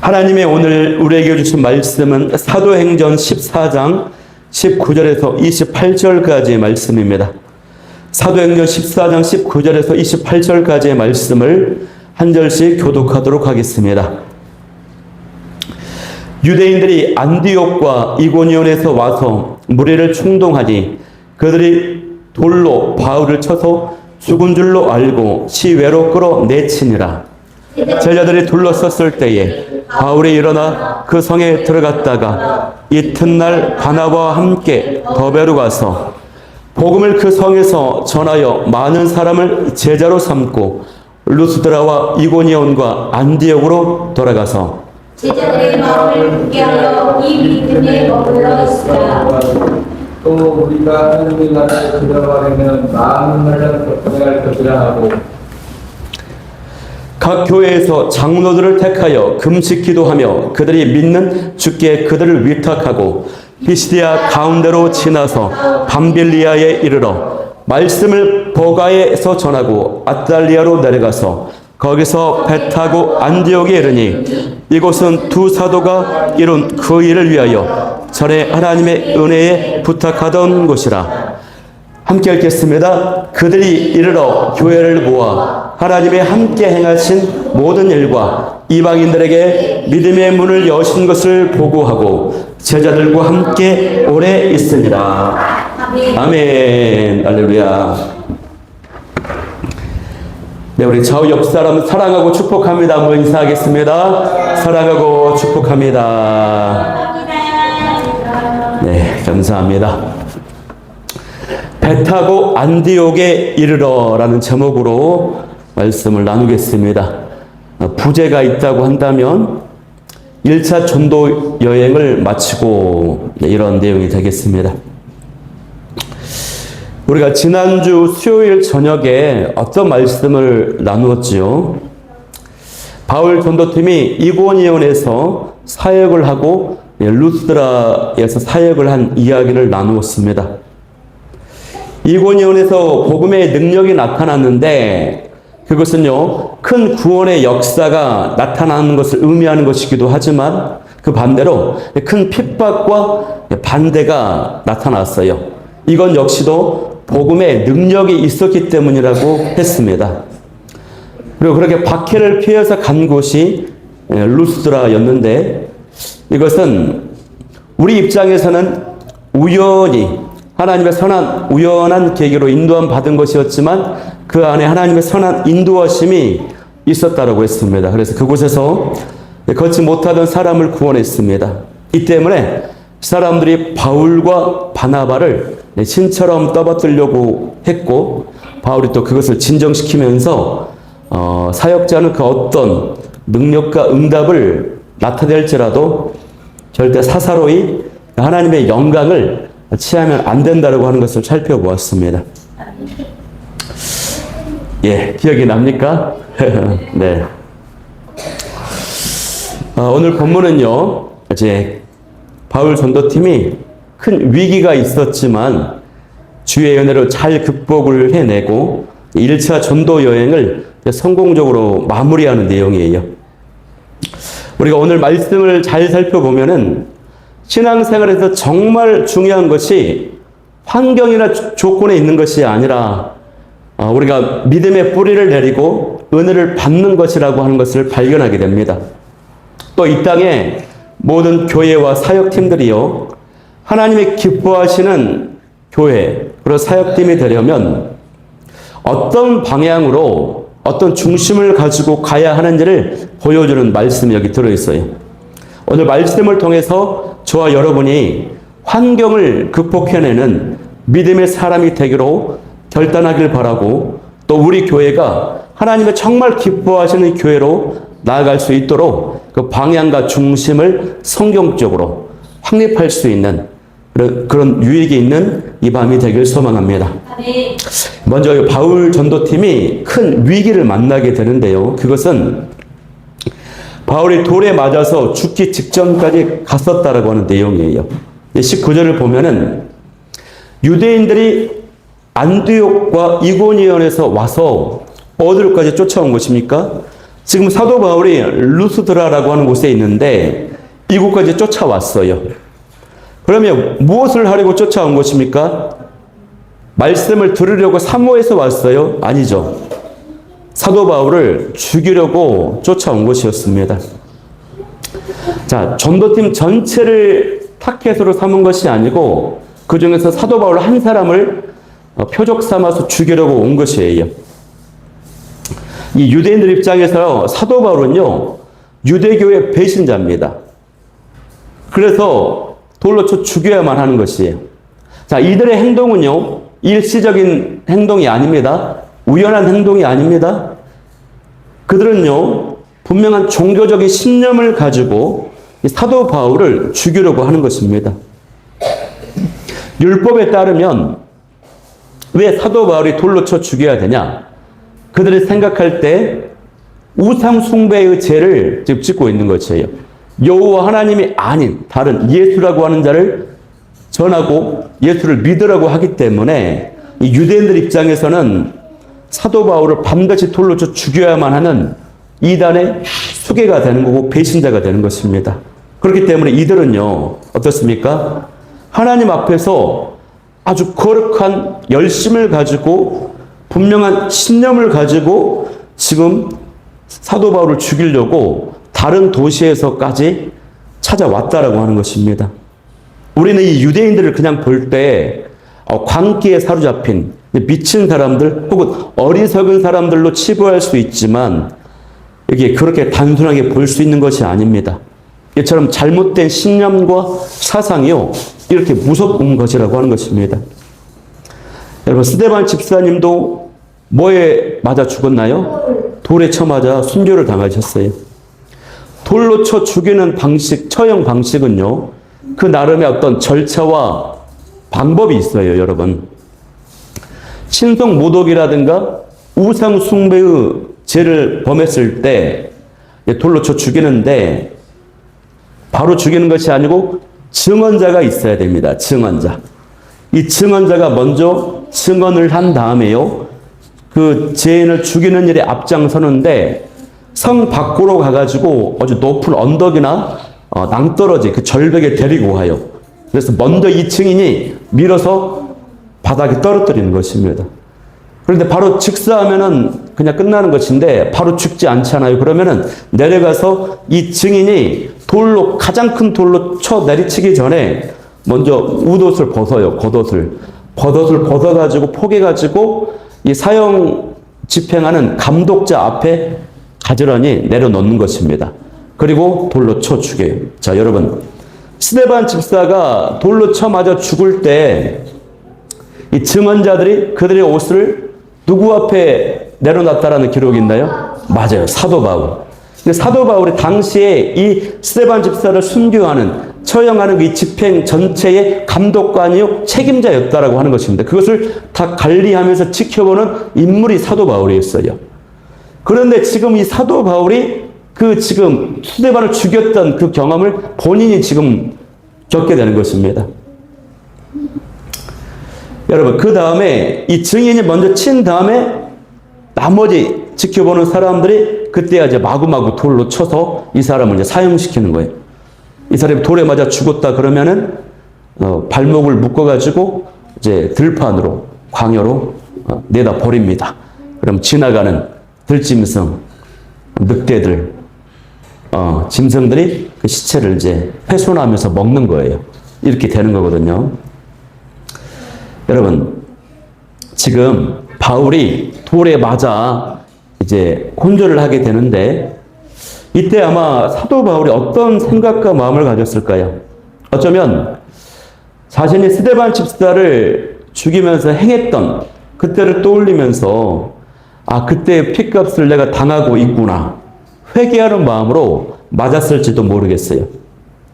하나님의 오늘 우리에게 주신 말씀은 사도행전 14장 19절에서 28절까지의 말씀입니다. 사도행전 14장 19절에서 28절까지의 말씀을 한 절씩 교독하도록 하겠습니다. 유대인들이 안디옥과 이고니온에서 와서 무리를 충동하니 그들이 돌로 바울을 쳐서 죽은 줄로 알고 시외로 끌어내치니라. 제자들이 둘러섰을 때에 바울이 일어나 그 성에 들어갔다가 이튿날 바나바와 함께 더베로 가서 복음을 그 성에서 전하여 많은 사람을 제자로 삼고 루스드라와 이고니온과 안디옥으로 돌아가서 제자들의 마음을 굳게 하여 이 믿음에 머물러 있으라. 또 우리가 하나님의 나라에 들어가려면 많은 날을 거쳐야 할 것이라 하고 각 교회에서 장로들을 택하여 금식 기도하며 그들이 믿는 주께 그들을 위탁하고 피시디아 가운데로 지나서 밤빌리아에 이르러 말씀을 버가에서 전하고 아달리아로 내려가서 거기서 배 타고 안디옥에 이르니 이곳은 두 사도가 이룬 그 일을 위하여 전에 하나님의 은혜에 부탁하던 곳이라. 함께 읽겠습니다. 그들이 이르러 교회를 모아 하나님의 함께 행하신 모든 일과 이방인들에게 믿음의 문을 여신 것을 보고하고 제자들과 함께 오래 있으니라. 아멘. 할렐루야. 네, 우리 좌우 옆 사람 사랑하고 축복합니다. 한번 인사하겠습니다. 사랑하고 축복합니다. 네, 감사합니다. 배 타고 안디옥에 이르러라는 제목으로 말씀을 나누겠습니다. 부제가 있다고 한다면 1차 전도 여행을 마치고 이런 내용이 되겠습니다. 우리가 지난주 수요일 저녁에 어떤 말씀을 나누었지요? 바울 전도팀이 이고니온에서 사역을 하고 루스드라에서 사역을 한 이야기를 나누었습니다. 이고니온에서 복음의 능력이 나타났는데 그것은요, 큰 구원의 역사가 나타나는 것을 의미하는 것이기도 하지만 그 반대로 큰 핍박과 반대가 나타났어요. 이건 역시도 복음의 능력이 있었기 때문이라고 했습니다. 그리고 그렇게 박해를 피해서 간 곳이 루스드라였는데 이것은 우리 입장에서는 우연히 하나님의 선한 우연한 계기로 인도함 받은 것이었지만 그 안에 하나님의 선한 인도하심이 있었다라고 했습니다. 그래서 그곳에서 걷지 못하던 사람을 구원했습니다. 이 때문에 사람들이 바울과 바나바를 신처럼 떠받들려고 했고 바울이 또 그것을 진정시키면서 사역자는 그 어떤 능력과 응답을 나타낼지라도 절대 사사로이 하나님의 영광을 취하면 안 된다고 하는 것을 살펴보았습니다. 예, 기억이 납니까? 네. 오늘 본문은요, 이제 바울 전도팀이 큰 위기가 있었지만 주의 은혜로 잘 극복을 해내고 1차 전도 여행을 성공적으로 마무리하는 내용이에요. 우리가 오늘 말씀을 잘 살펴보면은 신앙생활에서 정말 중요한 것이 환경이나 조건에 있는 것이 아니라 우리가 믿음의 뿌리를 내리고 은혜를 받는 것이라고 하는 것을 발견하게 됩니다. 또 이 땅에 모든 교회와 사역팀들이요, 하나님이 기뻐하시는 교회, 그리고 사역팀이 되려면 어떤 방향으로 어떤 중심을 가지고 가야 하는지를 보여주는 말씀이 여기 들어있어요. 오늘 말씀을 통해서 저와 여러분이 환경을 극복해내는 믿음의 사람이 되기로 결단하길 바라고 또 우리 교회가 하나님의 정말 기뻐하시는 교회로 나아갈 수 있도록 그 방향과 중심을 성경적으로 확립할 수 있는 그런 유익이 있는 이 밤이 되길 소망합니다. 먼저 바울 전도팀이 큰 위기를 만나게 되는데요. 그것은 바울이 돌에 맞아서 죽기 직전까지 갔었다라고 하는 내용이에요. 19절을 보면은 유대인들이 안디옥과 이고니온에서 와서 어디로까지 쫓아온 것입니까? 지금 사도 바울이 루스드라라고 하는 곳에 있는데 이곳까지 쫓아왔어요. 그러면 무엇을 하려고 쫓아온 것입니까? 말씀을 들으려고 사모해서 왔어요? 아니죠. 사도 바울을 죽이려고 쫓아온 것이었습니다. 자, 전도팀 전체를 타겟으로 삼은 것이 아니고 그 중에서 사도 바울 한 사람을 표적 삼아서 죽이려고 온 것이에요. 이 유대인들 입장에서 사도 바울은요, 유대교의 배신자입니다. 그래서 돌로 쳐 죽여야만 하는 것이에요. 자, 이들의 행동은요, 일시적인 행동이 아닙니다. 우연한 행동이 아닙니다. 그들은요, 분명한 종교적인 신념을 가지고 사도 바울을 죽이려고 하는 것입니다. 율법에 따르면 왜 사도 바울이 돌로 쳐 죽여야 되냐? 그들이 생각할 때 우상 숭배의 죄를 지금 짓고 있는 것이에요. 여호와 하나님이 아닌 다른 예수라고 하는 자를 전하고 예수를 믿으라고 하기 때문에 이 유대인들 입장에서는 사도 바울을 반드시 돌로 쳐 죽여야만 하는 이단의 수괴가 되는 거고 배신자가 되는 것입니다. 그렇기 때문에 이들은요, 어떻습니까? 하나님 앞에서 아주 거룩한 열심을 가지고 분명한 신념을 가지고 지금 사도 바울을 죽이려고 다른 도시에서까지 찾아왔다라고 하는 것입니다. 우리는 이 유대인들을 그냥 볼 때 광기에 사로잡힌 미친 사람들 혹은 어리석은 사람들로 치부할 수 있지만 이게 그렇게 단순하게 볼 수 있는 것이 아닙니다. 이처럼 잘못된 신념과 사상이요, 이렇게 무섭은 것이라고 하는 것입니다. 여러분, 스데반 집사님도 뭐에 맞아 죽었나요? 돌에 쳐 맞아 순교를 당하셨어요. 돌로 쳐 죽이는 방식, 처형 방식은요, 그 나름의 어떤 절차와 방법이 있어요, 여러분. 신성 모독이라든가 우상 숭배의 죄를 범했을 때 돌로 쳐 죽이는데 바로 죽이는 것이 아니고 증언자가 있어야 됩니다. 증언자. 이 증언자가 먼저 증언을 한 다음에요, 그 죄인을 죽이는 일에 앞장서는데 성 밖으로 가가지고 아주 높은 언덕이나 낭떠러지 그 절벽에 데리고 와요. 그래서 먼저 이 증인이 밀어서 바닥에 떨어뜨리는 것입니다. 그런데 바로 즉사하면은 그냥 끝나는 것인데 바로 죽지 않잖아요. 그러면은 내려가서 이 증인이 돌로, 가장 큰 돌로 쳐 내리치기 전에 먼저 웃옷을 벗어요. 겉옷을 벗어가지고 포개가지고 이 사형 집행하는 감독자 앞에 가지런히 내려놓는 것입니다. 그리고 돌로 쳐 죽여요. 자, 여러분, 스데반 집사가 돌로 쳐 맞아 죽을 때 이 증언자들이 그들의 옷을 누구 앞에 내려놨다라는 기록이 있나요? 맞아요. 사도 바울. 근데 사도 바울이 당시에 이 스데반 집사를 순교하는, 처형하는 이 집행 전체의 감독관이요, 책임자였다라고 하는 것입니다. 그것을 다 관리하면서 지켜보는 인물이 사도 바울이었어요. 그런데 지금 이 사도 바울이 그 지금 스데반을 죽였던 그 경험을 본인이 지금 겪게 되는 것입니다. 여러분, 그 다음에 이 증인이 먼저 친 다음에 나머지 지켜보는 사람들이 그때야 이제 마구마구 돌로 쳐서 이 사람을 이제 사형시키는 거예요. 이 사람이 돌에 맞아 죽었다 그러면은 발목을 묶어가지고 이제 들판으로, 광야로 내다 버립니다. 그럼 지나가는 들짐승, 늑대들, 짐승들이 그 시체를 이제 훼손하면서 먹는 거예요. 이렇게 되는 거거든요. 여러분, 지금 바울이 돌에 맞아 이제 혼절을 하게 되는데 이때 아마 사도 바울이 어떤 생각과 마음을 가졌을까요? 어쩌면 자신이 스데반 집사를 죽이면서 행했던 그때를 떠올리면서 아, 그때 핏값을 내가 당하고 있구나, 회개하는 마음으로 맞았을지도 모르겠어요.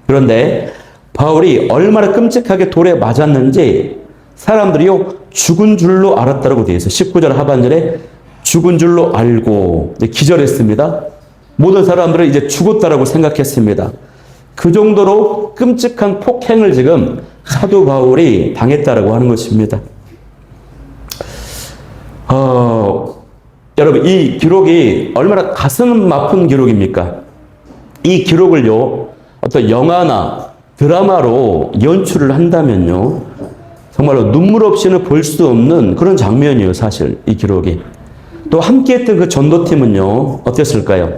그런데 바울이 얼마나 끔찍하게 돌에 맞았는지 사람들이요, 죽은 줄로 알았다고 되어 있어요. 19절 하반절에 죽은 줄로 알고 기절했습니다. 모든 사람들은 이제 죽었다라고 생각했습니다. 그 정도로 끔찍한 폭행을 지금 사도 바울이 당했다라고 하는 것입니다. 여러분, 이 기록이 얼마나 가슴 아픈 기록입니까? 이 기록을요, 어떤 영화나 드라마로 연출을 한다면요, 정말로 눈물 없이는 볼 수 없는 그런 장면이에요, 사실, 이 기록이. 또 함께 했던 그 전도팀은요, 어땠을까요?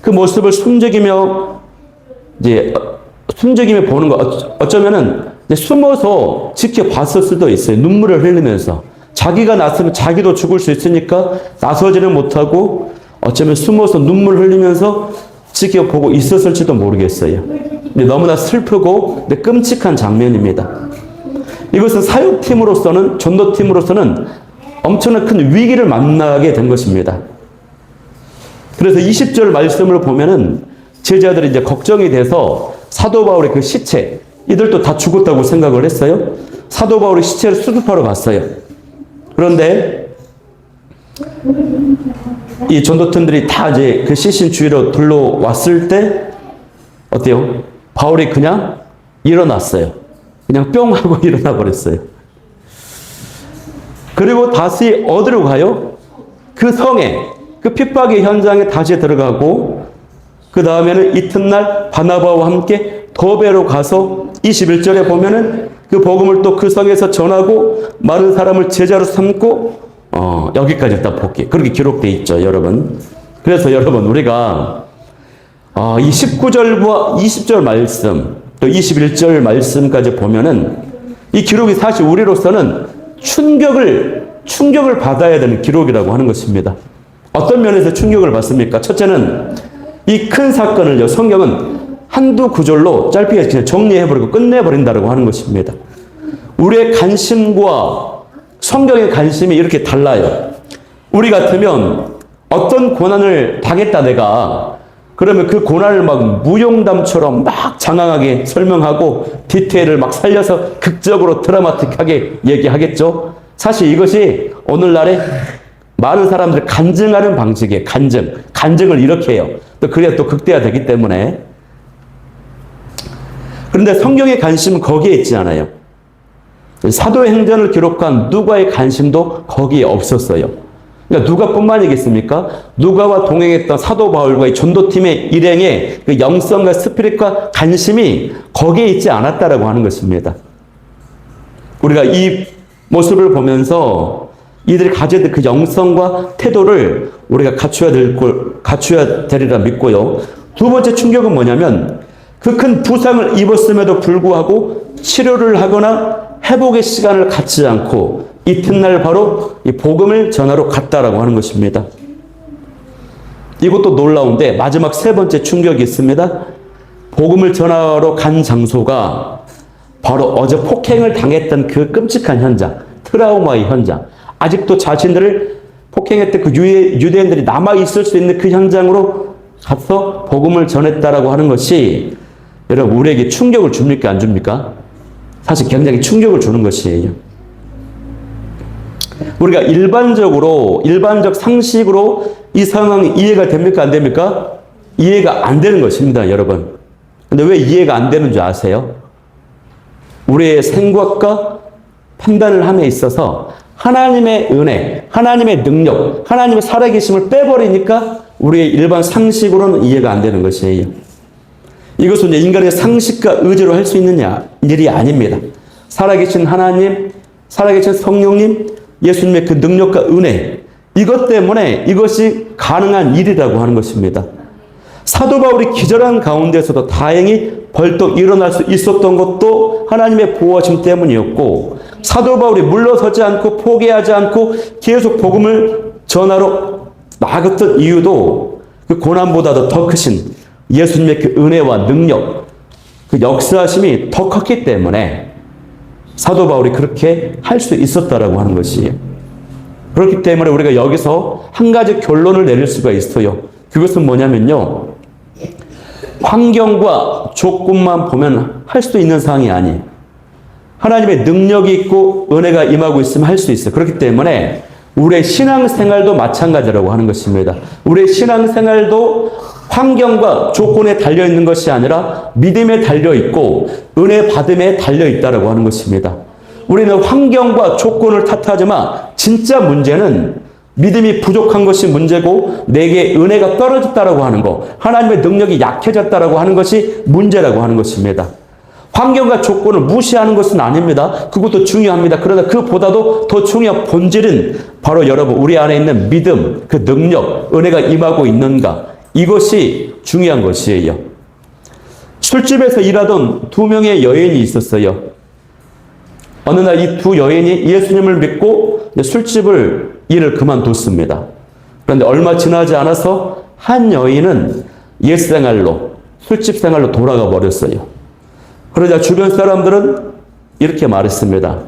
그 모습을 숨죽이며 보는 거, 어쩌면은 숨어서 지켜봤을 수도 있어요. 눈물을 흘리면서. 자기가 나서면 자기도 죽을 수 있으니까 나서지는 못하고 어쩌면 숨어서 눈물 흘리면서 지켜보고 있었을지도 모르겠어요. 근데 너무나 슬프고 끔찍한 장면입니다. 이것은 사역팀으로서는, 전도팀으로서는 엄청난 큰 위기를 만나게 된 것입니다. 그래서 20절 말씀을 보면은 제자들이 이제 걱정이 돼서 사도 바울의 그 시체, 이들도 다 죽었다고 생각을 했어요. 사도 바울의 시체를 수습하러 갔어요. 그런데 이 전도팀들이 다 이제 그 시신 주위로 둘러왔을 때 어때요? 바울이 그냥 일어났어요. 그냥 뿅 하고 일어나 버렸어요. 그리고 다시 어디로 가요? 그 성에, 그 핍박의 현장에 다시 들어가고, 그 다음에는 이튿날 바나바와 함께 더베로 가서 21절에 보면은 그 복음을 또 그 성에서 전하고 많은 사람을 제자로 삼고 여기까지 딱 복귀. 그렇게 기록되어 있죠, 여러분. 그래서 여러분, 우리가 이 19절과 20절 말씀, 또 21절 말씀까지 보면은 이 기록이 사실 우리로서는 충격을 받아야 되는 기록이라고 하는 것입니다. 어떤 면에서 충격을 받습니까? 첫째는 이 큰 사건을요, 성경은 한두 구절로 짧게 그냥 정리해버리고 끝내버린다고 하는 것입니다. 우리의 관심과 성경의 관심이 이렇게 달라요. 우리 같으면 어떤 고난을 당했다 내가, 그러면 그 고난을 막 무용담처럼 막 장황하게 설명하고 디테일을 막 살려서 극적으로 드라마틱하게 얘기하겠죠. 사실 이것이 오늘날의 많은 사람들이 간증하는 방식이에요. 간증을 이렇게 해요. 또 그래야 또 극대화되기 때문에. 그런데 성경의 관심은 거기에 있지 않아요. 사도행전을 기록한 누가의 관심도 거기에 없었어요. 그러니까 누가뿐만이겠습니까? 누가와 동행했던 사도 바울과의 전도팀의 일행의 그 영성과 스피릿과 관심이 거기에 있지 않았다라고 하는 것입니다. 우리가 이 모습을 보면서 이들이 가져야 될 그 영성과 태도를 우리가 갖춰야 되리라 믿고요. 두 번째 충격은 뭐냐면 그 큰 부상을 입었음에도 불구하고 치료를 하거나 회복의 시간을 갖지 않고 이튿날 바로 이 복음을 전하러 갔다라고 하는 것입니다. 이것도 놀라운데 마지막 세 번째 충격이 있습니다. 복음을 전하러 간 장소가 바로 어제 폭행을 당했던 그 끔찍한 현장, 트라우마의 현장, 아직도 자신들을 폭행했던 그 유대인들이 남아있을 수 있는 그 현장으로 가서 복음을 전했다라고 하는 것이 여러분 우리에게 충격을 줍니까 안 줍니까? 사실 굉장히 충격을 주는 것이에요. 우리가 일반적 상식으로 이 상황이 이해가 됩니까 안 됩니까? 이해가 안 되는 것입니다, 여러분. 근데 왜 이해가 안 되는 줄 아세요? 우리의 생각과 판단을 함에 있어서 하나님의 은혜, 하나님의 능력, 하나님의 살아계심을 빼버리니까 우리의 일반 상식으로는 이해가 안 되는 것이에요. 이것은 이제 인간의 상식과 의지로 할 수 있는 일이 아닙니다. 살아계신 하나님, 살아계신 성령님, 예수님의 그 능력과 은혜, 이것 때문에 이것이 가능한 일이라고 하는 것입니다. 사도 바울이 기절한 가운데서도 다행히 벌떡 일어날 수 있었던 것도 하나님의 보호하심 때문이었고, 사도 바울이 물러서지 않고 포기하지 않고 계속 복음을 전하러 나갔던 이유도 그 고난보다도 더 크신 예수님의 그 은혜와 능력, 그 역사하심이 더 컸기 때문에 사도 바울이 그렇게 할 수 있었다라고 하는 것이에요. 그렇기 때문에 우리가 여기서 한 가지 결론을 내릴 수가 있어요. 그것은 뭐냐면요, 환경과 조건만 보면 할 수 있는 사항이 아니에요. 하나님의 능력이 있고 은혜가 임하고 있으면 할 수 있어요. 그렇기 때문에 우리의 신앙생활도 마찬가지라고 하는 것입니다. 우리의 신앙생활도 환경과 조건에 달려있는 것이 아니라 믿음에 달려있고 은혜 받음에 달려있다라고 하는 것입니다. 우리는 환경과 조건을 탓하지만 진짜 문제는 믿음이 부족한 것이 문제고 내게 은혜가 떨어졌다라고 하는 거, 하나님의 능력이 약해졌다라고 하는 것이 문제라고 하는 것입니다. 환경과 조건을 무시하는 것은 아닙니다. 그것도 중요합니다. 그러나 그보다도 더 중요한 본질은 바로 여러분 우리 안에 있는 믿음, 그 능력, 은혜가 임하고 있는가, 이것이 중요한 것이에요. 술집에서 일하던 두 명의 여인이 있었어요. 어느 날 이 두 여인이 예수님을 믿고 술집을 일을 그만뒀습니다. 그런데 얼마 지나지 않아서 한 여인은 옛 생활로, 술집 생활로 돌아가 버렸어요. 그러자 주변 사람들은 이렇게 말했습니다.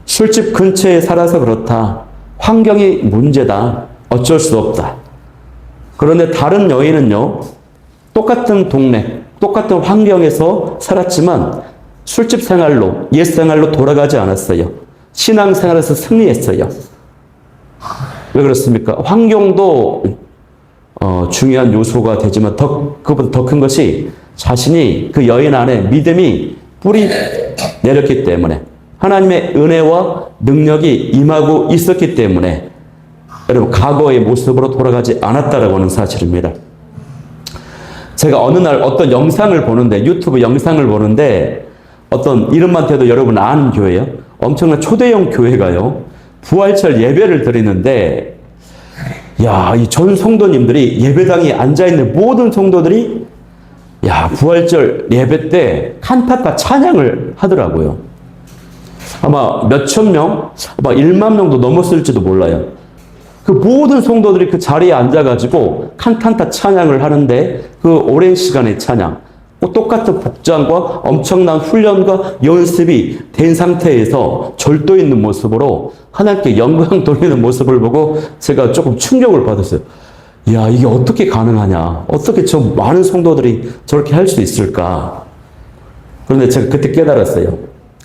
술집 근처에 살아서 그렇다. 환경이 문제다. 어쩔 수 없다. 그런데 다른 여인은요, 똑같은 동네, 똑같은 환경에서 살았지만 술집 생활로, 옛 생활로 돌아가지 않았어요. 신앙 생활에서 승리했어요. 왜 그렇습니까? 환경도 중요한 요소가 되지만 그보다 더 큰 것이 자신이 그 여인 안에 믿음이 뿌리 내렸기 때문에, 하나님의 은혜와 능력이 임하고 있었기 때문에 여러분 과거의 모습으로 돌아가지 않았다라고 하는 사실입니다. 제가 어느 날 어떤 영상을 보는데, 유튜브 영상을 보는데, 어떤 이름만 대도 여러분 아는 교회요. 엄청난 초대형 교회가요. 부활절 예배를 드리는데, 야, 이 전 성도님들이 예배당에 앉아있는 모든 성도들이 부활절 예배 때 칸타타 찬양을 하더라고요. 아마 몇천 명, 아마 1만 명도 넘었을지도 몰라요. 그 모든 성도들이 그 자리에 앉아가지고 칸타타 찬양을 하는데, 그 오랜 시간의 찬양, 똑같은 복장과 엄청난 훈련과 연습이 된 상태에서 절도 있는 모습으로 하나님께 영광 돌리는 모습을 보고 제가 조금 충격을 받았어요. 이야, 이게 어떻게 가능하냐? 어떻게 저 많은 성도들이 저렇게 할 수 있을까? 그런데 제가 그때 깨달았어요.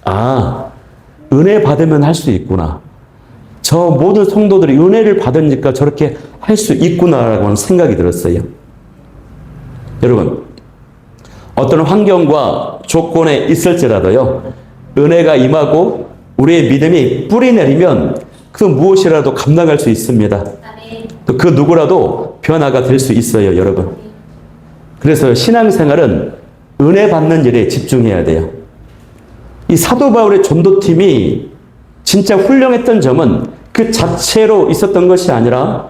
아, 은혜 받으면 할 수 있구나. 저 모든 성도들이 은혜를 받으니까 저렇게 할 수 있구나라고 하는 생각이 들었어요. 여러분, 어떤 환경과 조건에 있을지라도요, 은혜가 임하고 우리의 믿음이 뿌리 내리면 그 무엇이라도 감당할 수 있습니다. 또 그 누구라도 변화가 될 수 있어요, 여러분. 그래서 신앙생활은 은혜 받는 일에 집중해야 돼요. 이 사도 바울의 전도팀이 진짜 훌륭했던 점은 그 자체로 있었던 것이 아니라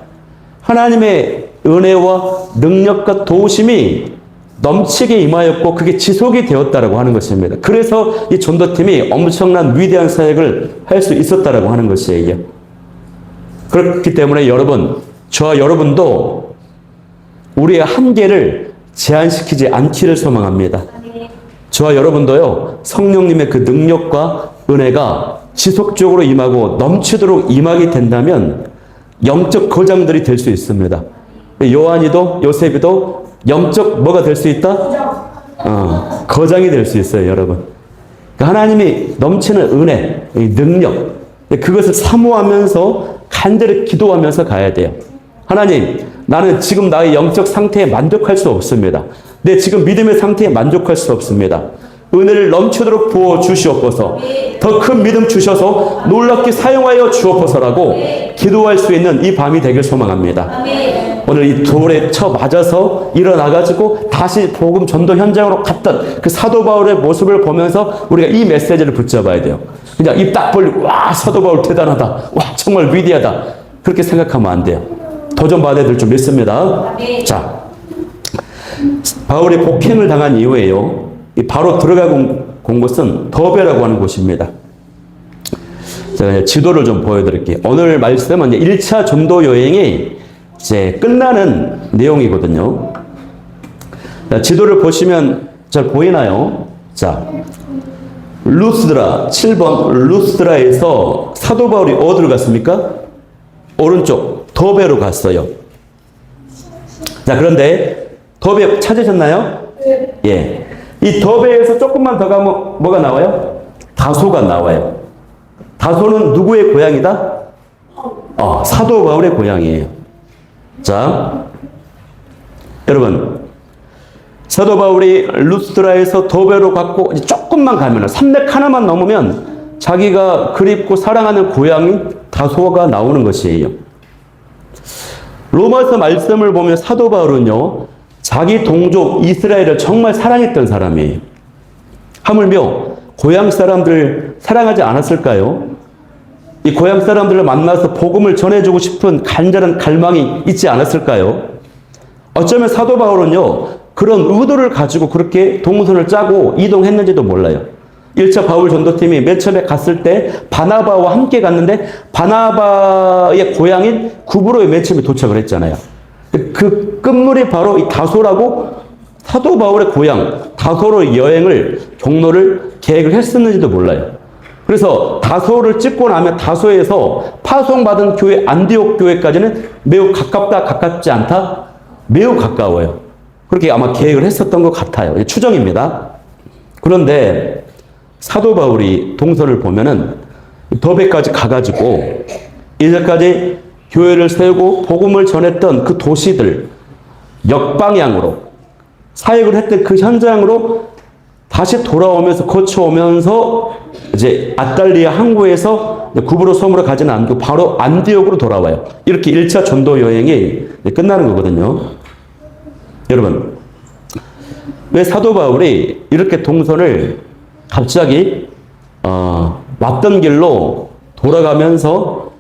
하나님의 은혜와 능력과 도우심이 넘치게 임하였고 그게 지속이 되었다라고 하는 것입니다. 그래서 이 전도팀이 엄청난 위대한 사역을 할 수 있었다라고 하는 것이에요. 그렇기 때문에 여러분, 저와 여러분도 우리의 한계를 제한시키지 않기를 소망합니다. 저와 여러분도요, 성령님의 그 능력과 은혜가 지속적으로 임하고 넘치도록 임하게 된다면 영적 거장들이 될 수 있습니다. 요한이도 요셉이도 영적 뭐가 될 수 있다? 거장이 될 수 있어요, 여러분. 하나님이 넘치는 은혜, 능력, 그것을 사모하면서 간절히 기도하면서 가야 돼요. 하나님, 나는 지금 나의 영적 상태에 만족할 수 없습니다. 내 지금 믿음의 상태에 만족할 수 없습니다. 은혜를 넘치도록 부어 주시옵소서. 더 큰 믿음 주셔서 놀랍게 사용하여 주옵소서라고 기도할 수 있는 이 밤이 되길 소망합니다. 오늘 이 돌에 쳐 맞아서 일어나가지고 다시 복음 전도 현장으로 갔던 그 사도 바울의 모습을 보면서 우리가 이 메시지를 붙잡아야 돼요. 그냥 입 딱 벌리고 와, 사도 바울 대단하다, 와, 정말 위대하다, 그렇게 생각하면 안 돼요. 도전받아야 될 줄 믿습니다. 자, 바울이 폭행을 당한 이후에요, 바로 들어가고 온 곳은 더베라고 하는 곳입니다. 제가 지도를 좀 보여드릴게요. 오늘 말씀은 1차 전도 여행이 이제 끝나는 내용이거든요. 자, 지도를 보시면 잘 보이나요? 자, 루스드라, 7번 루스드라에서 사도 바울이 어디로 갔습니까? 오른쪽 더베로 갔어요. 자, 그런데 더베 찾으셨나요? 네. 예. 이 더베에서 조금만 더 가면 뭐가 나와요? 다소가 나와요. 다소는 누구의 고향이다? 사도 바울의 고향이에요. 자, 여러분, 사도 바울이 루스드라에서 더베로 갔고 이제 조금만 가면, 산맥 하나만 넘으면 자기가 그립고 사랑하는 고향이 다소가 나오는 것이에요. 로마서 말씀을 보면 사도 바울은요, 자기 동족 이스라엘을 정말 사랑했던 사람이에요. 하물며 고향 사람들 사랑하지 않았을까요? 이 고향 사람들을 만나서 복음을 전해주고 싶은 간절한 갈망이 있지 않았을까요? 어쩌면 사도 바울은요, 그런 의도를 가지고 그렇게 동선을 짜고 이동했는지도 몰라요. 1차 바울 전도팀이 맨 처음에 갔을 때 바나바와 함께 갔는데 바나바의 고향인 구브로에 맨 처음에 도착을 했잖아요. 그 끝물이 바로 이 다소라고 사도 바울의 고향 다소로 여행을 경로를 계획을 했었는지도 몰라요. 그래서 다소를 찍고 나면 다소에서 파송받은 교회 안디옥 교회까지는 매우 가깝다 가깝지 않다 매우 가까워요. 그렇게 아마 계획을 했었던 것 같아요. 추정입니다. 그런데 사도 바울이 동서를 보면은 더베까지 가가지고 이제까지 교회를 세우고 복음을 전했던 그 도시들 역방향으로 사역을 했던 그 현장으로 다시 돌아오면서 거쳐오면서 이제 아탈리아 항구에서 구브로 섬으로 가지는 않고 바로 안디옥으로 돌아와요. 이렇게 1차 전도 여행이 끝나는 거거든요. 여러분, 왜 사도 바울이 이렇게 동선을 갑자기 왔던 길로 돌아가면서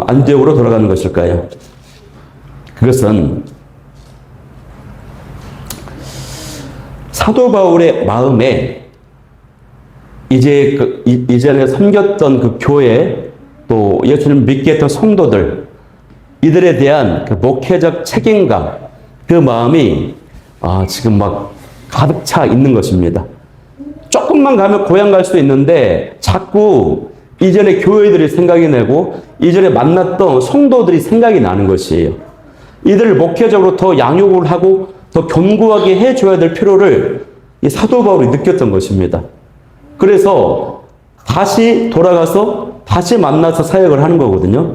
안디옥으로 돌아가는 것일까요? 그것은 사도 바울의 마음에 이제 이전에 섬겼던 그 교회 또 예수님 믿게 했던 성도들 이들에 대한 그 목회적 책임감 그 마음이 지금 막 가득 차 있는 것입니다. 조금만 가면 고향 갈 수 있는데 자꾸 이전에 교회들이 생각이 나고 이전에 만났던 성도들이 생각이 나는 것이에요. 이들을 목회적으로 더 양육을 하고 더 견고하게 해줘야 될 필요를 이 사도 바울이 느꼈던 것입니다. 그래서 다시 돌아가서 다시 만나서 사역을 하는 거거든요.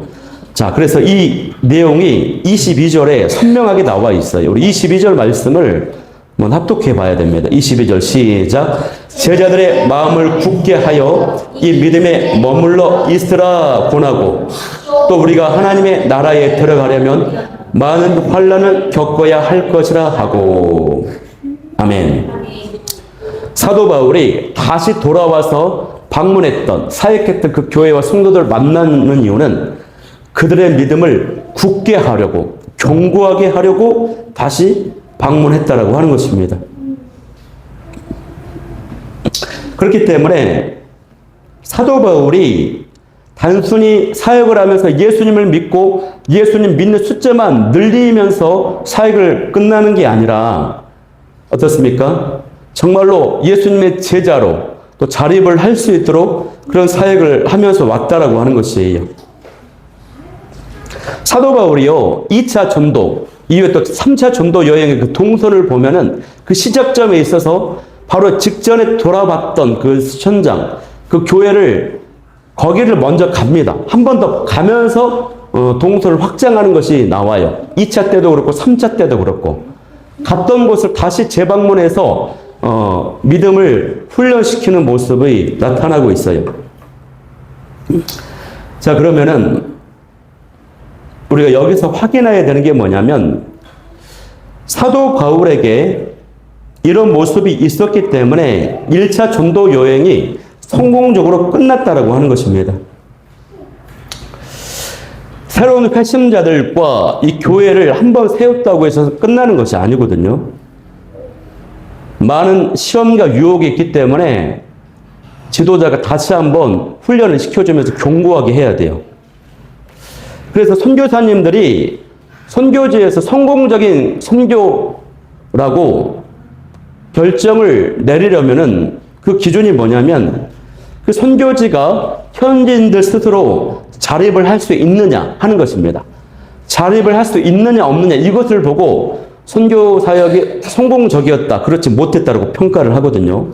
자, 그래서 이 내용이 22절에 선명하게 나와 있어요. 우리 22절 말씀을 한번 합독해 봐야 됩니다. 22절 시작. 제자들의 마음을 굳게 하여 이 믿음에 머물러 있으라 권하고 또 우리가 하나님의 나라에 들어가려면 많은 환난을 겪어야 할 것이라 하고. 아멘. 사도 바울이 다시 돌아와서 방문했던 사역했던 그 교회와 성도들 만나는 이유는 그들의 믿음을 굳게 하려고 견고하게 하려고 다시 방문했다라고 하는 것입니다. 그렇기 때문에 사도 바울이 단순히 사역을 하면서 예수님을 믿고 예수님 믿는 숫자만 늘리면서 사역을 끝나는 게 아니라 어떻습니까? 정말로 예수님의 제자로 또 자립을 할 수 있도록 그런 사역을 하면서 왔다라고 하는 것이에요. 사도 바울이요, 2차 전도 이후에 또 3차 전도 여행의 그 동선을 보면은 그 시작점에 있어서 바로 직전에 돌아봤던 그 현장, 그 교회를 거기를 먼저 갑니다. 한 번 더 가면서 동선을 확장하는 것이 나와요. 2차 때도 그렇고 3차 때도 그렇고 갔던 곳을 다시 재방문해서 믿음을 훈련시키는 모습이 나타나고 있어요. 자, 그러면은 우리가 여기서 확인해야 되는 게 뭐냐면 사도 바울에게 이런 모습이 있었기 때문에 1차 전도 여행이 성공적으로 끝났다라고 하는 것입니다. 새로운 회심자들과 이 교회를 한번 세웠다고 해서 끝나는 것이 아니거든요. 많은 시험과 유혹이 있기 때문에 지도자가 다시 한번 훈련을 시켜주면서 견고하게 해야 돼요. 그래서 선교사님들이 선교지에서 성공적인 선교라고 결정을 내리려면은 그 기준이 뭐냐면 그 선교지가 현지인들 스스로 자립을 할 수 있느냐 하는 것입니다. 자립을 할 수 있느냐 없느냐 이것을 보고 선교 사역이 성공적이었다, 그렇지 못했다라고 평가를 하거든요.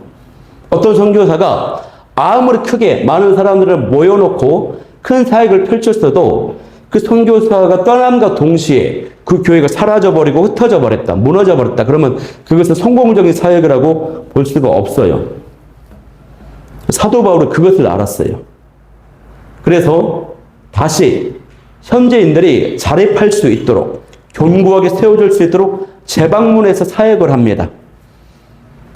어떤 선교사가 아무리 크게 많은 사람들을 모여놓고 큰 사역을 펼쳤어도 그 선교사가 떠남과 동시에 그 교회가 사라져버리고 흩어져 버렸다, 무너져 버렸다, 그러면 그것은 성공적인 사역이라고 볼 수가 없어요. 사도 바울은 그것을 알았어요. 그래서 다시 현지인들이 자립할 수 있도록 견고하게 세워질 수 있도록 재방문해서 사역을 합니다.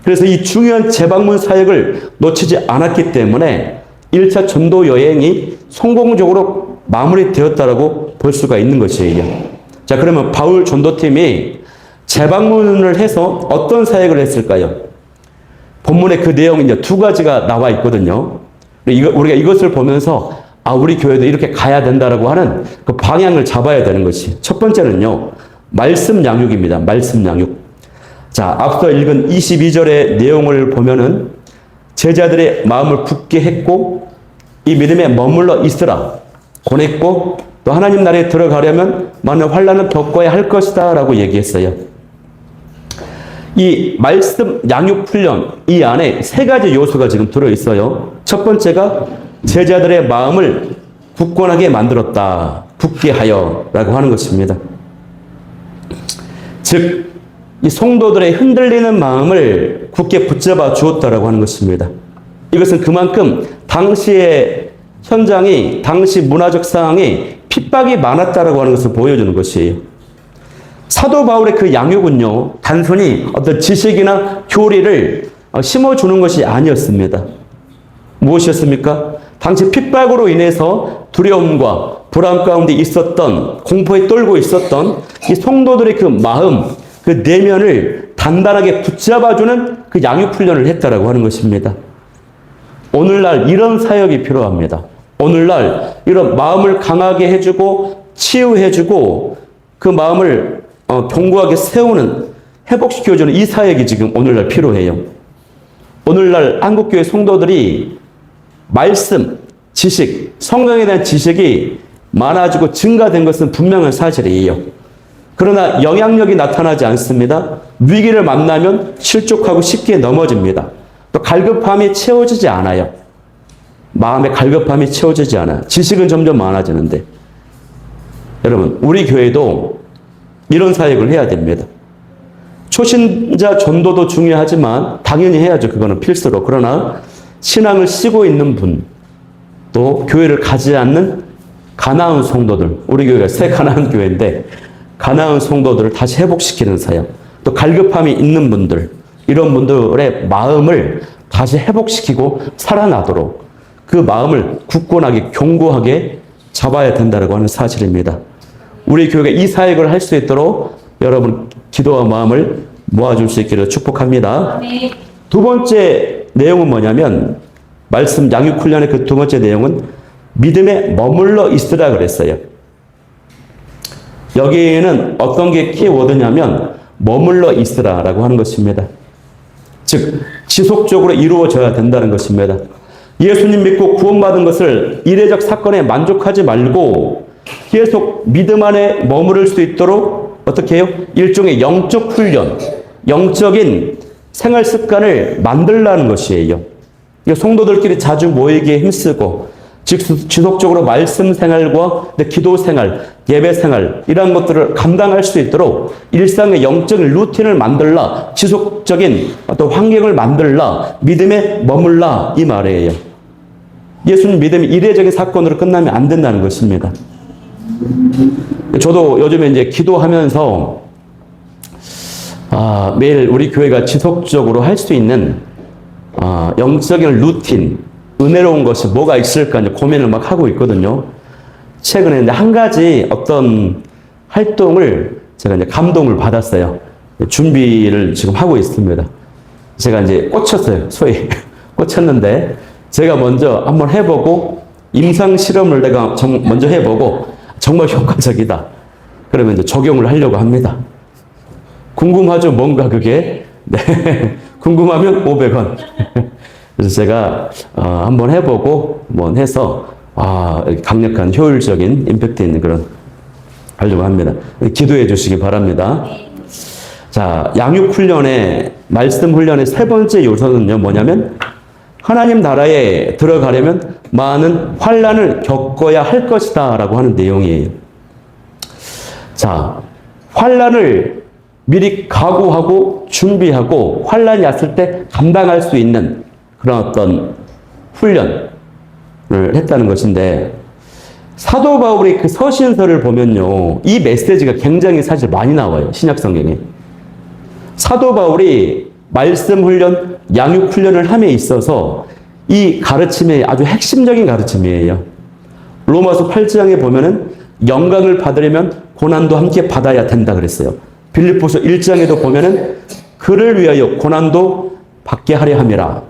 그래서 이 중요한 재방문 사역을 놓치지 않았기 때문에 1차 전도 여행이 성공적으로 마무리되었다라고 볼 수가 있는 것이에요. 자, 그러면 바울 전도팀이 재방문을 해서 어떤 사역을 했을까요? 본문에 그 내용이 이제 두 가지가 나와 있거든요. 우리가 이것을 보면서 우리 교회도 이렇게 가야 된다라고 하는 그 방향을 잡아야 되는 것이. 첫 번째는요, 말씀 양육입니다. 말씀 양육. 자, 앞서 읽은 22절의 내용을 보면은 제자들의 마음을 굳게 했고 이 믿음에 머물러 있으라 권했고 또 하나님 나라에 들어가려면 많은 환난을 겪어야 할 것이다 라고 얘기했어요. 이 말씀 양육 훈련 이 안에 세 가지 요소가 지금 들어있어요. 첫 번째가 제자들의 마음을 굳건하게 만들었다. 굳게 하여 라고 하는 것입니다. 즉, 이 성도들의 흔들리는 마음을 굳게 붙잡아 주었다라고 하는 것입니다. 이것은 그만큼 당시의 현장이, 당시 문화적 상황이 핍박이 많았다라고 하는 것을 보여주는 것이에요. 사도 바울의 그 양육은요, 단순히 어떤 지식이나 교리를 심어주는 것이 아니었습니다. 무엇이었습니까? 당시 핍박으로 인해서 두려움과 불안 가운데 있었던, 공포에 떨고 있었던 이 성도들의 그 마음, 그 내면을 단단하게 붙잡아주는 그 양육훈련을 했다라고 하는 것입니다. 오늘날 이런 사역이 필요합니다. 오늘날 이런 마음을 강하게 해주고 치유해주고 그 마음을 견고하게 세우는, 회복시켜주는 이 사역이 지금 오늘날 필요해요. 오늘날 한국교회 성도들이 말씀, 지식, 성경에 대한 지식이 많아지고 증가된 것은 분명한 사실이에요. 그러나 영향력이 나타나지 않습니다. 위기를 만나면 실족하고 쉽게 넘어집니다. 또 갈급함이 채워지지 않아요. 마음의 갈급함이 채워지지 않아요. 지식은 점점 많아지는데. 여러분, 우리 교회도 이런 사역을 해야 됩니다. 초신자 전도도 중요하지만 당연히 해야죠. 그거는 필수로. 그러나 신앙을 쉬고 있는 분, 또 교회를 가지 않는 가나운 성도들, 우리 교회가 새 가나운 교회인데 가나운 성도들을 다시 회복시키는 사역, 또 갈급함이 있는 분들, 이런 분들의 마음을 다시 회복시키고 살아나도록 그 마음을 굳건하게 견고하게 잡아야 된다고 하는 사실입니다. 우리 교회가 이 사역을 할 수 있도록 여러분 기도와 마음을 모아줄 수 있기를 축복합니다. 두 번째 내용은 뭐냐면 말씀 양육 훈련의 그 두 번째 내용은 믿음에 머물러 있으라 그랬어요. 여기에는 어떤 게 키워드냐면 머물러 있으라라고 하는 것입니다. 즉 지속적으로 이루어져야 된다는 것입니다. 예수님 믿고 구원받은 것을 이례적 사건에 만족하지 말고 계속 믿음 안에 머무를 수 있도록 어떻게 해요? 일종의 영적 훈련, 영적인 생활 습관을 만들라는 것이에요. 성도들끼리 자주 모이기에 힘쓰고 지속적으로 말씀 생활과 기도 생활, 예배 생활 이런 것들을 감당할 수 있도록 일상의 영적인 루틴을 만들라, 지속적인 어떤 환경을 만들라, 믿음에 머물라 이 말이에요. 예수님 믿음이 이례적인 사건으로 끝나면 안 된다는 것입니다. 저도 요즘에 이제 기도하면서 매일 우리 교회가 지속적으로 할 수 있는 영적인 루틴, 은혜로운 것이 뭐가 있을까 이제 고민을 막 하고 있거든요. 최근에 이제 한 가지 어떤 활동을 제가 이제 감동을 받았어요. 준비를 지금 하고 있습니다. 제가 이제 꽂혔어요. 소위 꽂혔는데 제가 먼저 한번 해보고 임상 실험을 내가 먼저 해보고 정말 효과적이다. 그러면 이제 적용을 하려고 합니다. 궁금하죠? 뭔가 그게? 네. 궁금하면 500원. 그래서 제가 한번 해보고 해서 강력한 효율적인 임팩트 있는 그런 하려고 합니다. 기도해 주시기 바랍니다. 자, 양육 훈련의 말씀 훈련의 세 번째 요소는요 뭐냐면 하나님 나라에 들어가려면 많은 환난을 겪어야 할 것이다 라고 하는 내용이에요. 자, 환난을 미리 각오하고 준비하고 환난이 왔을 때 감당할 수 있는 그런 어떤 훈련을 했다는 것인데 사도 바울의 그 서신서를 보면요, 이 메시지가 굉장히 사실 많이 나와요. 신약 성경에. 사도 바울이 말씀 훈련, 양육 훈련을 함에 있어서 이 가르침이 아주 핵심적인 가르침이에요. 로마서 8장에 보면은 영광을 받으려면 고난도 함께 받아야 된다 그랬어요. 빌립보서 1장에도 보면은 그를 위하여 고난도 받게 하려 함이라.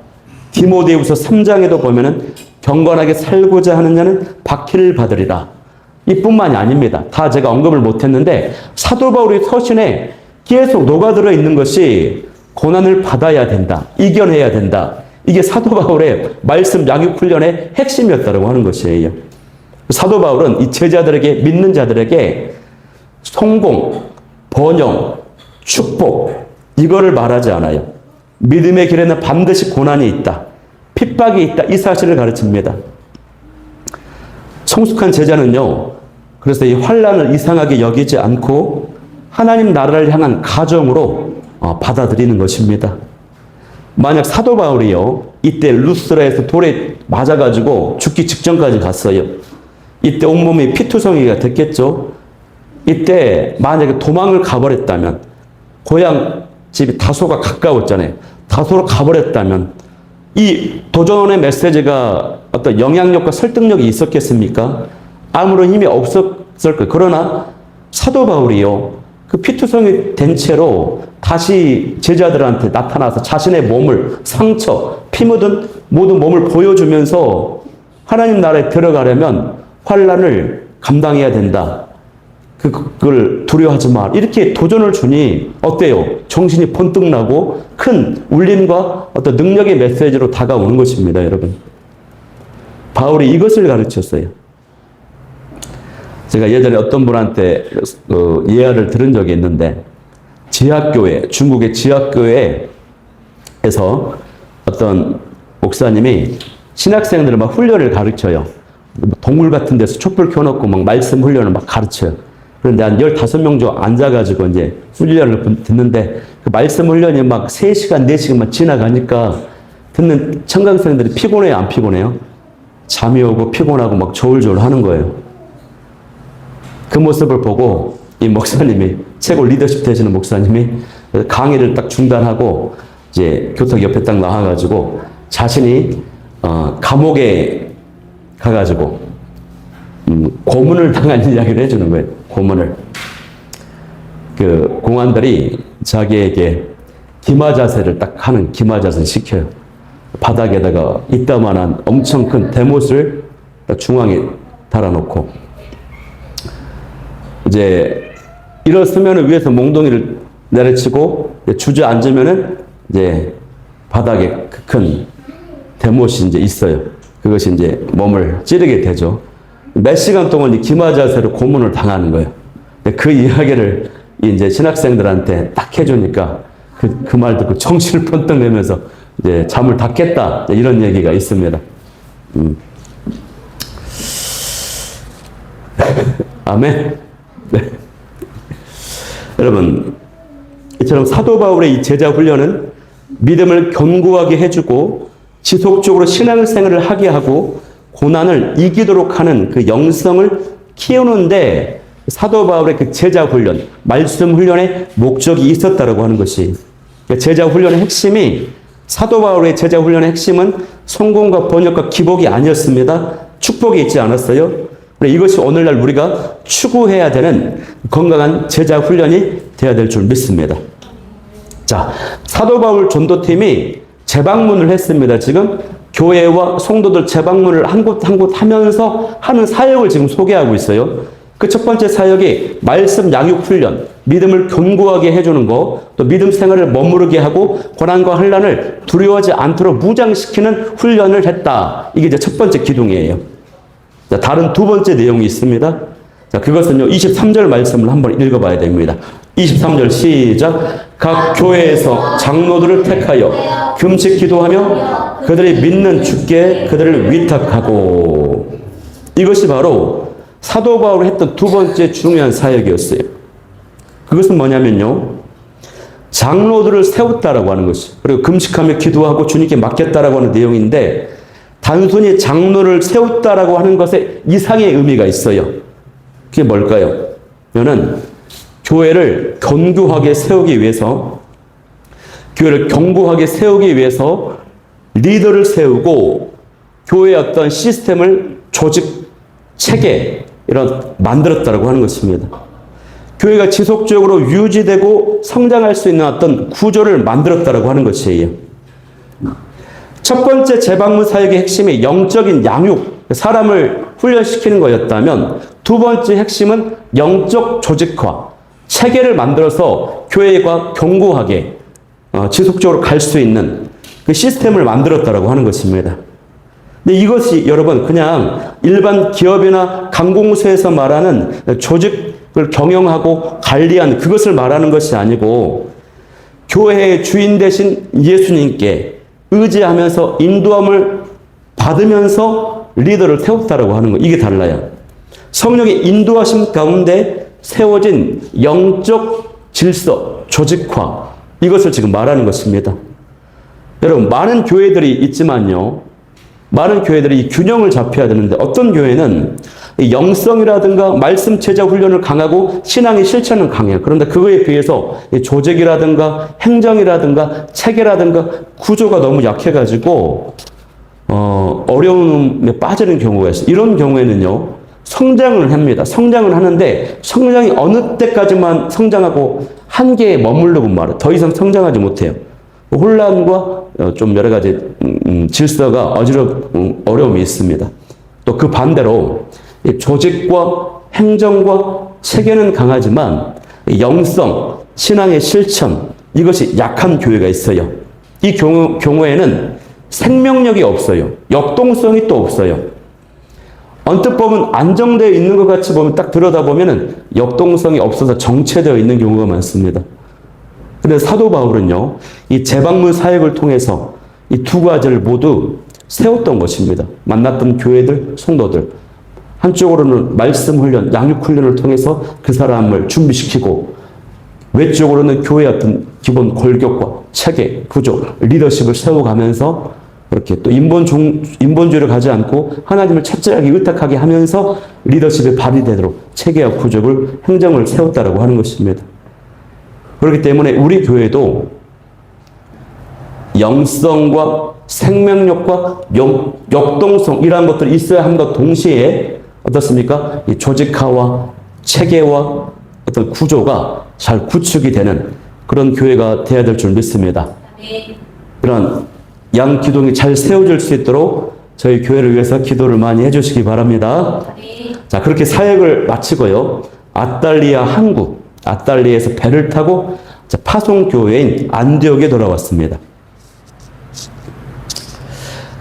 디모데후서 3장에도 보면은 경건하게 살고자 하는 자는 박해를 받으리라. 이뿐만이 아닙니다. 다 제가 언급을 못했는데 사도 바울의 서신에 계속 녹아들어 있는 것이 고난을 받아야 된다. 이겨내야 된다. 이게 사도 바울의 말씀 양육 훈련의 핵심이었다고 하는 것이에요. 사도 바울은 이 제자들에게, 믿는 자들에게 성공, 번영, 축복 이거를 말하지 않아요. 믿음의 길에는 반드시 고난이 있다. 핍박이 있다. 이 사실을 가르칩니다. 성숙한 제자는요, 그래서 이 환난을 이상하게 여기지 않고 하나님 나라를 향한 가정으로 받아들이는 것입니다. 만약 사도 바울이요, 이때 루스라에서 돌에 맞아가지고 죽기 직전까지 갔어요. 이때 온몸이 피투성이가 됐겠죠. 이때 만약에 도망을 가버렸다면, 고향 집이 다소가 가까웠잖아요. 다소로 가버렸다면 이 도전의 메시지가 어떤 영향력과 설득력이 있었겠습니까? 아무런 힘이 없었을 거예요. 그러나 사도 바울이요, 그 피투성이 된 채로 다시 제자들한테 나타나서 자신의 몸을, 상처, 피 묻은 모든 몸을 보여주면서 하나님 나라에 들어가려면 환난을 감당해야 된다. 그걸 두려워하지 마. 이렇게 도전을 주니 어때요? 정신이 번뜩 나고 큰 울림과 어떤 능력의 메시지로 다가오는 것입니다, 여러분. 바울이 이것을 가르쳤어요. 제가 예전에 어떤 분한테 예화를 들은 적이 있는데, 지하교회, 중국의 지하교회에서 어떤 목사님이 신학생들을 막 훈련을 가르쳐요. 동굴 같은 데서 촛불 켜놓고 막 말씀 훈련을 막 가르쳐요. 그런데 한 15명 정도 앉아가지고 이제 훈련을 듣는데 그 말씀 훈련이 막 3시간, 4시간만 지나가니까 듣는 청강생들이 피곤해요, 안 피곤해요? 잠이 오고 피곤하고 막 졸졸 하는 거예요. 그 모습을 보고 이 목사님이, 최고 리더십 되시는 목사님이 강의를 딱 중단하고 이제 교탁 옆에 딱 나와가지고 자신이 감옥에 가가지고 고문을 당한 이야기를 해주는 거예요. 고문을. 그 공안들이 자기에게 기마 자세를 딱 하는 기마 자세를 시켜요. 바닥에다가 이따만한 엄청 큰 대못을 중앙에 달아놓고 이제 일어서면은 위에서 몽둥이를 내려치고 주저앉으면은 이제 바닥에 큰 대못이 이제 있어요. 그것이 이제 몸을 찌르게 되죠. 몇 시간 동안 이 기마 자세로 고문을 당하는 거예요. 그 이야기를 이제 신학생들한테 딱 해주니까 그 말 듣고 정신을 번뜩 내면서 이제 잠을 다 깼다. 이런 얘기가 있습니다. 아멘. 네. 여러분, 이처럼 사도 바울의 이 제자 훈련은 믿음을 견고하게 해주고 지속적으로 신앙생활을 하게 하고 고난을 이기도록 하는 그 영성을 키우는데 사도 바울의 그 제자 훈련, 말씀 훈련의 목적이 있었다라고 하는 것이, 제자 훈련의 핵심이, 사도 바울의 제자 훈련의 핵심은 성공과 번역과 기복이 아니었습니다. 축복이 있지 않았어요. 이것이 오늘날 우리가 추구해야 되는 건강한 제자 훈련이 되어야 될 줄 믿습니다. 자, 사도 바울 전도팀이 재방문을 했습니다. 지금 교회와 성도들 재방문을 한 곳 한 곳 하면서 하는 사역을 지금 소개하고 있어요. 그 첫 번째 사역이 말씀 양육 훈련, 믿음을 견고하게 해주는 거, 또 믿음 생활을 머무르게 하고 고난과 환난을 두려워하지 않도록 무장시키는 훈련을 했다. 이게 이제 첫 번째 기둥이에요. 자, 다른 두 번째 내용이 있습니다. 자, 그것은요, 23절 말씀을 한번 읽어봐야 됩니다. 23절 시작. 각 교회에서 장로들을 택하여 금식 기도하며 그들이 믿는 주께 그들을 위탁하고, 이것이 바로 사도 바울이 했던 두 번째 중요한 사역이었어요. 그것은 뭐냐면요, 장로들을 세웠다라고 하는 것이, 그리고 금식하며 기도하고 주님께 맡겼다라고 하는 내용인데, 단순히 장로를 세웠다라고 하는 것에 이상의 의미가 있어요. 그게 뭘까요? 이거는 교회를 견고하게 세우기 위해서, 교회를 견고하게 세우기 위해서 리더를 세우고 교회의 어떤 시스템을, 조직, 체계 이런 만들었다라고 하는 것입니다. 교회가 지속적으로 유지되고 성장할 수 있는 어떤 구조를 만들었다라고 하는 것이에요. 첫 번째 재방문 사역의 핵심이 영적인 양육, 사람을 훈련시키는 거였다면 두 번째 핵심은 영적 조직화, 체계를 만들어서 교회가 견고하게 지속적으로 갈 수 있는 그 시스템을 만들었다라고 하는 것입니다. 근데 이것이 여러분 그냥 일반 기업이나 관공서에서 말하는 조직을 경영하고 관리한 그것을 말하는 것이 아니고 교회의 주인 되신 예수님께 의지하면서 인도함을 받으면서 리더를 세웠다라고 하는 거, 이게 달라요. 성령의 인도하심 가운데 세워진 영적 질서, 조직화, 이것을 지금 말하는 것입니다. 여러분, 많은 교회들이 있지만요, 많은 교회들이 이 균형을 잡혀야 되는데 어떤 교회는 영성이라든가 말씀 제자 훈련을 강하고 신앙의 실천은 강해요. 그런데 그거에 비해서 조직이라든가 행정이라든가 체계라든가 구조가 너무 약해가지고 어려움에 빠지는 경우가 있어요. 이런 경우에는요, 성장을 합니다. 성장을 하는데 성장이 어느 때까지만 성장하고 한계에 머무르고 말아요. 더 이상 성장하지 못해요. 혼란과 좀 여러 가지 질서가 어려움이 있습니다. 또 그 반대로 조직과 행정과 체계는 강하지만 영성, 신앙의 실천, 이것이 약한 교회가 있어요. 이 경우에는 생명력이 없어요. 역동성이 또 없어요. 언뜻 보면 안정되어 있는 것 같이 보면 딱 들여다보면 역동성이 없어서 정체되어 있는 경우가 많습니다. 그런데 사도 바울은요, 이 재방문 사역을 통해서 이 두 가지를 모두 세웠던 것입니다. 만났던 교회들, 성도들. 한쪽으로는 말씀 훈련, 양육 훈련을 통해서 그 사람을 준비시키고, 외적으로는 교회의 어떤 기본 골격과 체계, 구조, 리더십을 세워가면서 그렇게 또 인본주의를 가지 않고 하나님을 철저하게 의탁하게 하면서 리더십이 발휘되도록 체계와 구조를, 행정을 세웠다라고 하는 것입니다. 그렇기 때문에 우리 교회도 영성과 생명력과 역동성 이러한 것들이 있어야 함과 동시에 어떻습니까? 이 조직화와 체계와 어떤 구조가 잘 구축이 되는 그런 교회가 되어야 될 줄 믿습니다. 그런 양 기둥이 잘 세워질 수 있도록 저희 교회를 위해서 기도를 많이 해주시기 바랍니다. 자, 그렇게 사역을 마치고요, 아달리아 항구, 아달리아에서 배를 타고 파송교회인 안디옥에 돌아왔습니다.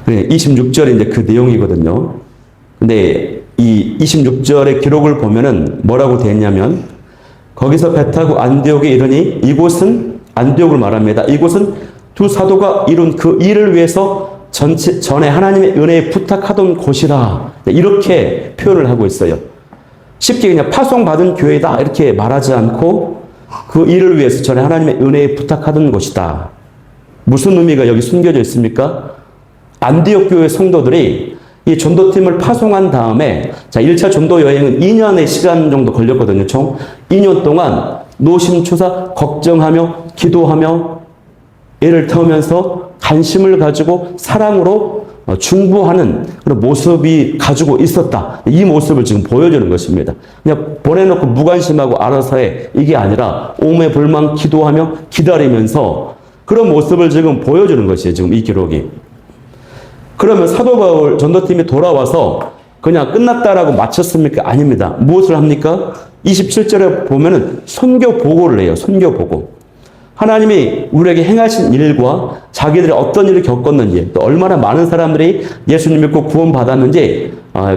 26절이 이제 그 내용이거든요. 근데 이 26절의 기록을 보면은 뭐라고 되어 있냐면, 거기서 배 타고 안디옥에 이르니, 이곳은, 안디옥을 말합니다. 이곳은 두 사도가 이룬 그 일을 위해서 전에 하나님의 은혜에 부탁하던 곳이라, 이렇게 표현을 하고 있어요. 쉽게 그냥 파송받은 교회다 이렇게 말하지 않고 그 일을 위해서 전에 하나님의 은혜에 부탁하던 곳이다. 무슨 의미가 여기 숨겨져 있습니까? 안디옥 교회 성도들이 이 전도팀을 파송한 다음에, 자, 1차 전도 여행은 2년의 시간 정도 걸렸거든요. 총 2년 동안 노심초사 걱정하며 기도하며 애를 태우면서 관심을 가지고 사랑으로 중보하는 그런 모습이 가지고 있었다. 이 모습을 지금 보여주는 것입니다. 그냥 보내놓고 무관심하고 알아서 해, 이게 아니라 오매불망 기도하며 기다리면서 그런 모습을 지금 보여주는 것이에요. 지금 이 기록이. 그러면 사도 바울 전도팀이 돌아와서 그냥 끝났다라고 마쳤습니까? 아닙니다. 무엇을 합니까? 27절에 보면은 선교 보고를 해요. 선교 보고. 하나님이 우리에게 행하신 일과 자기들이 어떤 일을 겪었는지, 또 얼마나 많은 사람들이 예수님 믿고 구원받았는지,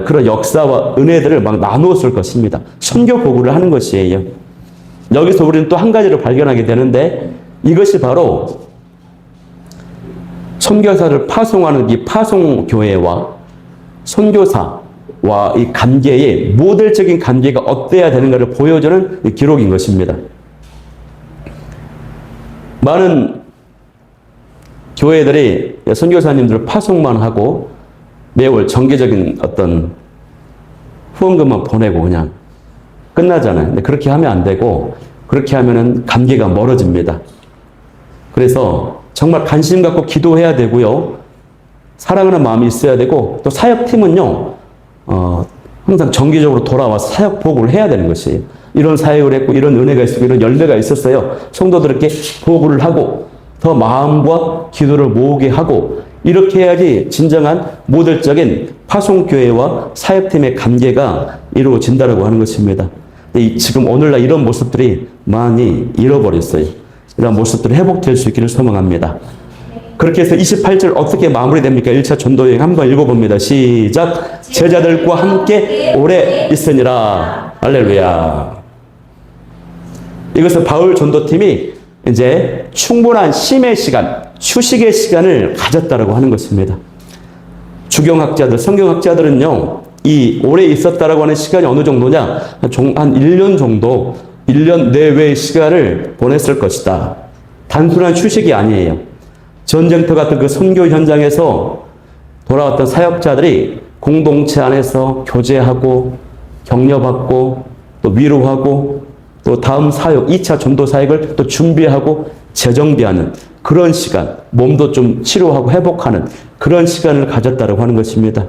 그런 역사와 은혜들을 막 나누었을 것입니다. 선교 보고를 하는 것이에요. 여기서 우리는 또 한 가지를 발견하게 되는데, 이것이 바로 선교사를 파송하는 이 파송교회와 선교사와 이 관계의 모델적인 관계가 어때야 되는가를 보여주는 기록인 것입니다. 많은 교회들이 선교사님들을 파송만 하고 매월 정기적인 어떤 후원금만 보내고 그냥 끝나잖아요. 근데 그렇게 하면 안 되고, 그렇게 하면은 관계가 멀어집니다. 그래서 정말 관심 갖고 기도해야 되고요. 사랑하는 마음이 있어야 되고, 또 사역팀은요, 항상 정기적으로 돌아와서 사역 보고를 해야 되는 것이에요. 이런 사역을 했고, 이런 은혜가 있었고, 이런 열매가 있었어요. 성도들에게 보고를 하고, 더 마음과 기도를 모으게 하고, 이렇게 해야지 진정한 모델적인 파송교회와 사역팀의 관계가 이루어진다고 하는 것입니다. 지금 오늘날 이런 모습들이 많이 잃어버렸어요. 이런 모습들이 회복될 수 있기를 소망합니다. 그렇게 해서 28절 어떻게 마무리됩니까? 1차 전도여행 한번 읽어봅니다. 시작. 제자들과 함께 오래 있으니라. 할렐루야. 이것은 바울 전도팀이 이제 충분한 쉼의 시간, 휴식의 시간을 가졌다라고 하는 것입니다. 주경학자들, 성경학자들은요, 이 오래 있었다라고 하는 시간이 어느 정도냐? 한 1년 정도, 1년 내외의 시간을 보냈을 것이다. 단순한 휴식이 아니에요. 전쟁터 같은 그 선교 현장에서 돌아왔던 사역자들이 공동체 안에서 교제하고 격려받고 또 위로하고 또 다음 사역, 2차 전도 사역을 또 준비하고 재정비하는 그런 시간, 몸도 좀 치료하고 회복하는 그런 시간을 가졌다고 하는 것입니다.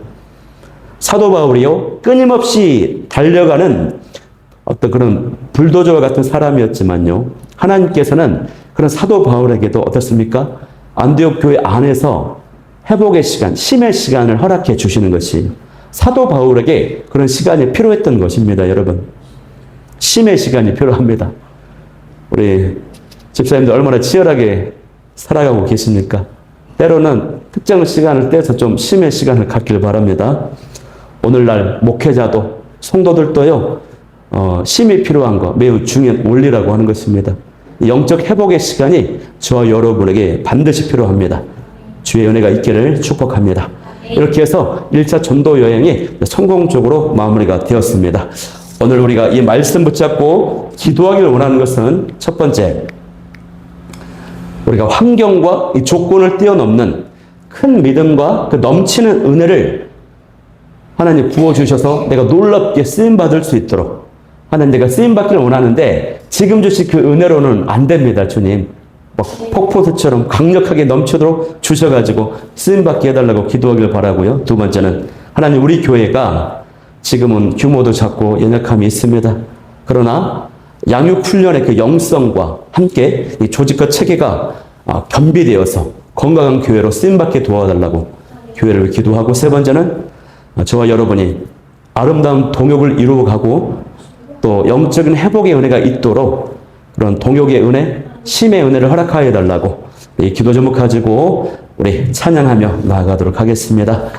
사도 바울이요, 끊임없이 달려가는 어떤 그런 불도저와 같은 사람이었지만요, 하나님께서는 그런 사도 바울에게도 어떻습니까? 안디옥 교회 안에서 회복의 시간, 쉼의 시간을 허락해 주시는 것이 사도 바울에게 그런 시간이 필요했던 것입니다, 여러분. 쉼의 시간이 필요합니다. 우리 집사님들 얼마나 치열하게 살아가고 계십니까? 때로는 특정 시간을 떼서 좀 쉼의 시간을 갖길 바랍니다. 오늘날 목회자도 성도들도요, 쉼이 필요한 거 매우 중요한 원리라고 하는 것입니다. 영적 회복의 시간이 저와 여러분에게 반드시 필요합니다. 주의 은혜가 있기를 축복합니다. 이렇게 해서 1차 전도 여행이 성공적으로 마무리가 되었습니다. 오늘 우리가 이 말씀 붙잡고 기도하기를 원하는 것은 첫 번째, 우리가 환경과 이 조건을 뛰어넘는 큰 믿음과 그 넘치는 은혜를 하나님 부어주셔서 내가 놀랍게 쓰임받을 수 있도록, 하나님 내가 쓰임받기를 원하는데 지금 주신 그 은혜로는 안 됩니다, 주님. 폭포수처럼 강력하게 넘치도록 주셔가지고 쓰임받게 해달라고 기도하길 바라고요. 두 번째는 하나님 우리 교회가 지금은 규모도 작고 연약함이 있습니다. 그러나 양육훈련의 그 영성과 함께 이 조직과 체계가 겸비되어서 건강한 교회로 쓰임받게 도와달라고 교회를 기도하고, 세 번째는 저와 여러분이 아름다운 동역을 이루어가고 또 영적인 회복의 은혜가 있도록 그런 동역의 은혜, 쉼의 은혜를 허락하여 달라고 이 기도 제목 가지고 우리 찬양하며 나아가도록 하겠습니다.